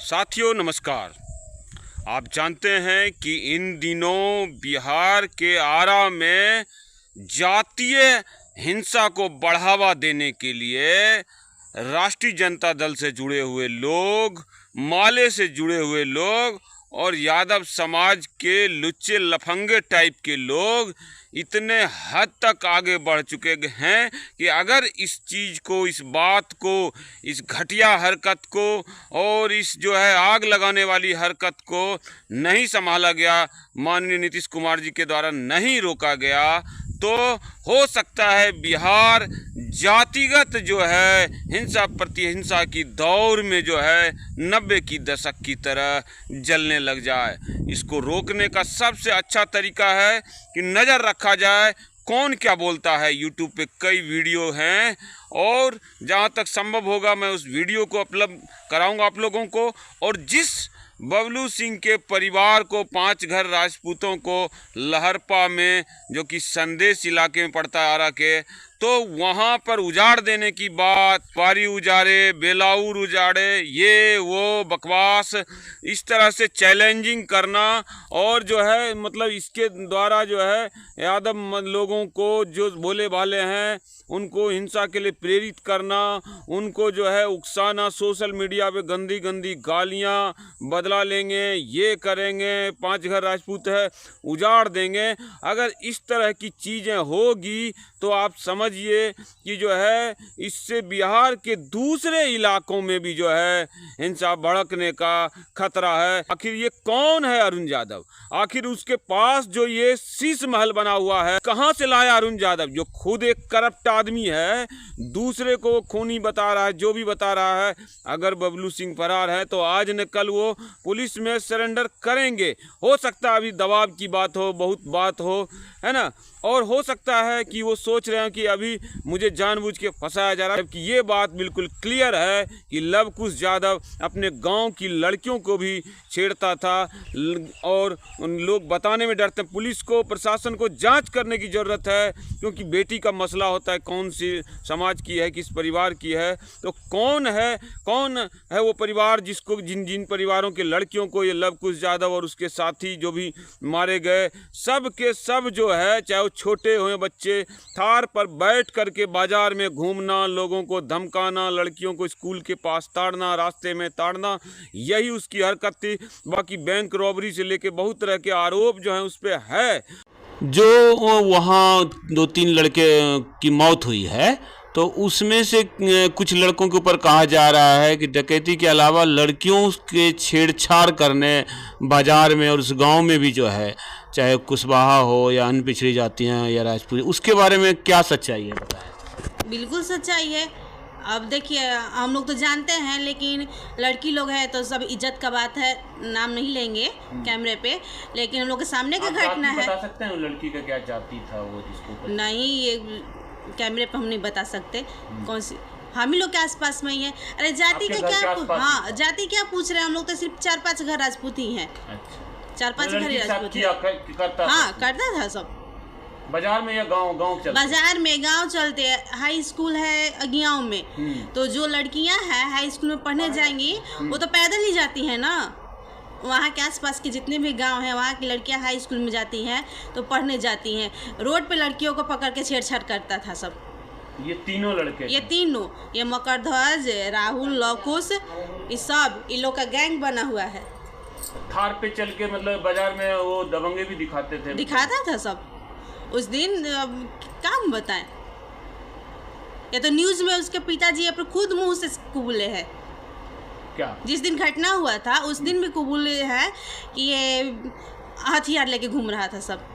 साथियों नमस्कार। आप जानते हैं कि इन दिनों बिहार के आरा में जातीय हिंसा को बढ़ावा देने के लिए राष्ट्रीय जनता दल से जुड़े हुए लोग, माले से जुड़े हुए लोग और यादव समाज के लुच्चे लफंगे टाइप के लोग इतने हद तक आगे बढ़ चुके हैं कि अगर इस चीज़ को, इस बात को, इस घटिया हरकत को और इस जो है आग लगाने वाली हरकत को नहीं संभाला गया, माननीय नीतीश कुमार जी के द्वारा नहीं रोका गया, तो हो सकता है बिहार जातिगत जो है हिंसा प्रतिहिंसा की दौर में जो है 90 की दशक की तरह जलने लग जाए। इसको रोकने का सबसे अच्छा तरीका है कि नज़र रखा जाए कौन क्या बोलता है। यूट्यूब पे कई वीडियो हैं और जहाँ तक संभव होगा मैं उस वीडियो को अपलोड कराऊंगा आप लोगों को। और जिस बबलू सिंह के परिवार को, 5 घर राजपूतों को लहरपा में, जो कि संदेश इलाके में पड़ता है आरा के, तो वहाँ पर उजाड़ देने की बात, पारी उजाड़े, बेलाउर उजाड़े, ये वो बकवास, इस तरह से चैलेंजिंग करना और जो है मतलब इसके द्वारा जो है यादव लोगों को जो भोले भाले हैं उनको हिंसा के लिए प्रेरित करना, उनको जो है उकसाना, सोशल मीडिया पे गंदी गंदी गालियाँ, बदला लेंगे, ये करेंगे, 5 घर राजपूत है उजाड़ देंगे। अगर इस तरह की चीज़ें होगी तो आप समझिए कि जो है इससे बिहार के दूसरे इलाकों में भी जो है हिंसा भड़कने का खतरा है। आखिर ये कौन है अरुण यादव? आखिर उसके पास जो ये शीश महल बना हुआ है कहाँ से लाया अरुण यादव, जो खुद एक करप्ट आदमी है, दूसरे को खूनी बता रहा है, जो भी बता रहा है। अगर बबलू सिंह फरार है तो आज न कल वो पुलिस में सरेंडर करेंगे। हो सकता है अभी दबाव की बात हो, बहुत बात हो, है ना, और हो सकता है कि वो सोच रहे हैं कि अभी मुझे जानबूझ के फंसाया जा रहा है। जबकि ये बात बिल्कुल क्लियर है कि लव कुश यादव अपने गांव की लड़कियों को भी छेड़ता था और उन लोग बताने में डरते हैं। पुलिस को, प्रशासन को जांच करने की ज़रूरत है, क्योंकि बेटी का मसला होता है, कौन सी समाज की है, किस परिवार की है, तो कौन है वो परिवार जिसको, जिन परिवारों के लड़कियों को ये लव कुश यादव और उसके साथी जो भी मारे गए, सब के सब जो है, चाहे वो छोटे हुए बच्चे, थार पर बैठ करके बाजार में घूमना, लोगों को धमकाना, लड़कियों को स्कूल के पास ताड़ना, रास्ते में ताड़ना, यही उसकी हरकत थी। बाकी बैंक रॉबरी से लेके बहुत तरह के आरोप जो हैं उस पर है। जो वहाँ 2-3 लड़के की मौत हुई है, तो उसमें से कुछ लड़कों के ऊपर कहा जा रहा है कि डकैती के अलावा लड़कियों के छेड़छाड़ करने बाजार में और उस गांव में भी जो है, चाहे कुशवाहा हो या अन्य पिछड़ी जातियाँ या राजपूत, उसके बारे में क्या सच्चाई है बताएं। बिल्कुल सच्चाई है। अब देखिए, हम लोग तो जानते हैं, लेकिन लड़की लोग हैं तो सब इज्जत का बात है, नाम नहीं लेंगे कैमरे पे, लेकिन हम लोग के सामने का घटना है। बता सकते हैं लड़की का क्या जाति था वो जिसको? नहीं, ये कैमरे पे हम नहीं बता सकते कौन सी, हम ही लोग के आसपास में ही है। अरे जाति का क्या, हाँ जाति क्या पूछ रहे हैं, हम लोग तो सिर्फ 4-5 घर राजपूत ही हैं। अच्छा, 4-5 घर राजपूत करता, हाँ करता था सब। बाजार में या गांव चलते? बाजार में, गांव चलते। हाई स्कूल है अगियाओं में, तो जो लड़कियां हैं हाई स्कूल में पढ़ने जाएंगी वो तो पैदल ही जाती हैं ना। वहाँ के आसपास के जितने भी गांव हैं, वहाँ की लड़कियां हाई स्कूल में जाती हैं तो पढ़ने जाती हैं। रोड पे लड़कियों को पकड़ के छेड़छाड़ करता था सब। ये तीनों लड़के, ये तीनों, ये मकरध्वज, राहुल, लवकुश, ये सब इन लोग का गैंग बना हुआ है। थार पे चल के मतलब बाजार में वो दबंगे भी दिखाता था सब उस दिन। काम बताएं, या तो न्यूज में उसके पिताजी अपने खुद मुंह से कबूले हैं। क्या? जिस दिन घटना हुआ था उस दिन भी कबूले हैं कि ये हथियार लेके घूम रहा था सब।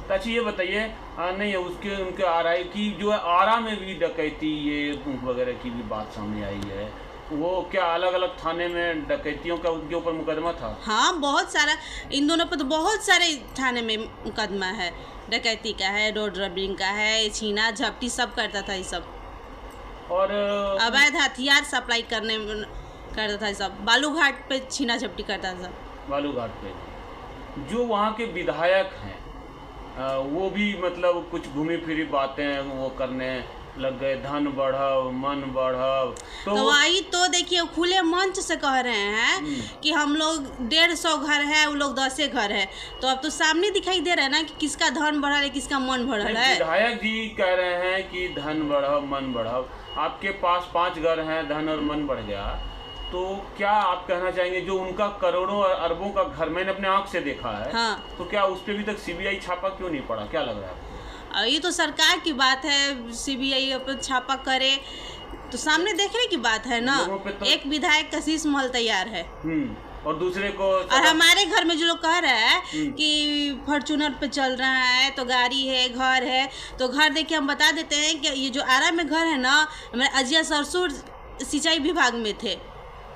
अच्छा ये बताइए, नहीं उसके उनके आरा की जो है, आरा में भी डकैती ये वगैरह की भी बात सामने आई है, वो क्या अलग अलग थाने में डकैतियों का उनके ऊपर मुकदमा था? हाँ, बहुत सारा, इन दोनों पर तो बहुत सारे थाने में मुकदमा है। डकैती का है, रोड रॉबिंग का है, छीना झपटी सब करता था ये सब। और अवैध हथियार सप्लाई करता था ये सब। बालूघाट पे छीना झपटी करता था। बालूघाट पे जो वहाँ के विधायक हैं वो भी मतलब कुछ घूमी फिरी बातें वो करने लग गए, धन बढ़ाओ मन बढ़ाओ। तो वही तो देखिए खुले मंच से कह रहे हैं कि हम लोग 150 घर है, वो लोग 10 घर है। तो अब तो सामने दिखाई दे रहा है ना कि किसका धन बढ़ा है, किसका मन बढ़ा है। विधायक जी कह रहे हैं कि धन बढ़ाओ मन बढ़ाओ। आपके पास 5 घर हैं, धन और मन बढ़ गया, तो क्या आप कहना चाहेंगे जो उनका करोड़ों और अरबों का घर मैंने अपने आंख से देखा है, हाँ। तो क्या उस पर भी तक सीबीआई छापा क्यों नहीं पड़ा, क्या लग रहा है आपको? ये तो सरकार की बात है, सीबीआई अपन छापा करे तो सामने देखने की बात है ना। तो एक विधायक का शीश महल तैयार है और दूसरे को, और हमारे घर में जो लोग कह रहे हैं कि फॉर्चूनर पे चल रहा है तो गाड़ी है घर है, तो घर देखिए हम बता देते हैं कि ये जो आरा में घर है ना, हमारे अजिया ससुर सिंचाई विभाग में थे,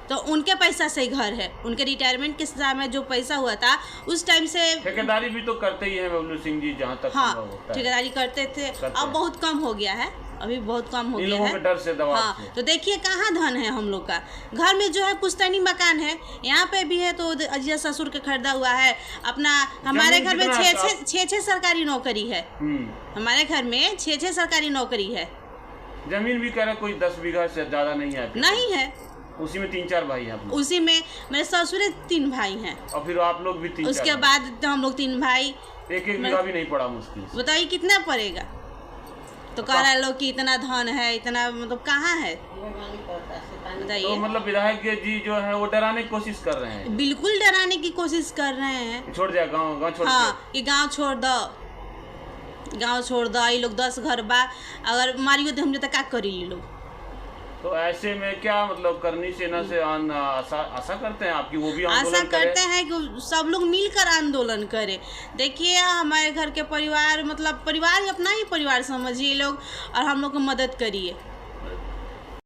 तो उनके पैसा से ही घर है। उनके रिटायरमेंट के समय जो पैसा हुआ था उस टाइम से ठेकेदारी भी तो करते ही हैं बबलू सिंह जी, जहाँ तक हाँ होता है। ठेकेदारी करते थे, अब बहुत कम हो गया है, अभी बहुत कम हो गया है। डर से दबाव हाँ से। तो देखिए कहाँ धन है हम लोग का। घर में जो है पुश्तैनी मकान है, यहाँ पे भी है, तो अजिया ससुर के खरीदा हुआ है अपना। हमारे घर में 6 सरकारी नौकरी है, हमारे घर में 6 सरकारी नौकरी है। जमीन भी कह रहा कोई 10 बीघा से ज्यादा नहीं है, नहीं है, उसी में 3-4 भाई हैं आप लोग। उसी में मेरे ससुर 3 भाई हैं, और फिर आप लोग भी 3-4, उसके बाद हम लोग 3 भाई। 1-1 बीघा भी नहीं पड़ा मुश्किल से। बताइए कितना पड़ेगा। तो कह रहे लोग कि इतना धन है, इतना मतलब कहाँ है बताइए। तो मतलब विधायक जी जो है वो डराने की कोशिश कर रहे हैं, बिल्कुल डराने की कोशिश कर रहे हैं। छोड़ जाए गाँव छोड़, हाँ कि गाँव छोड़ दो, गाँव छोड़ दो, ये लोग 10 घर बा, अगर मारियो तो हम जो क्या करी ये लोग। तो ऐसे में क्या मतलब करनी सेना से आशा करते हैं आपकी, वो भी आशा करते हैं कि सब लोग मिलकर आंदोलन करें। देखिए हमारे घर के परिवार, मतलब परिवार अपना ही परिवार समझिए लोग, और हम लोग को मदद करिए।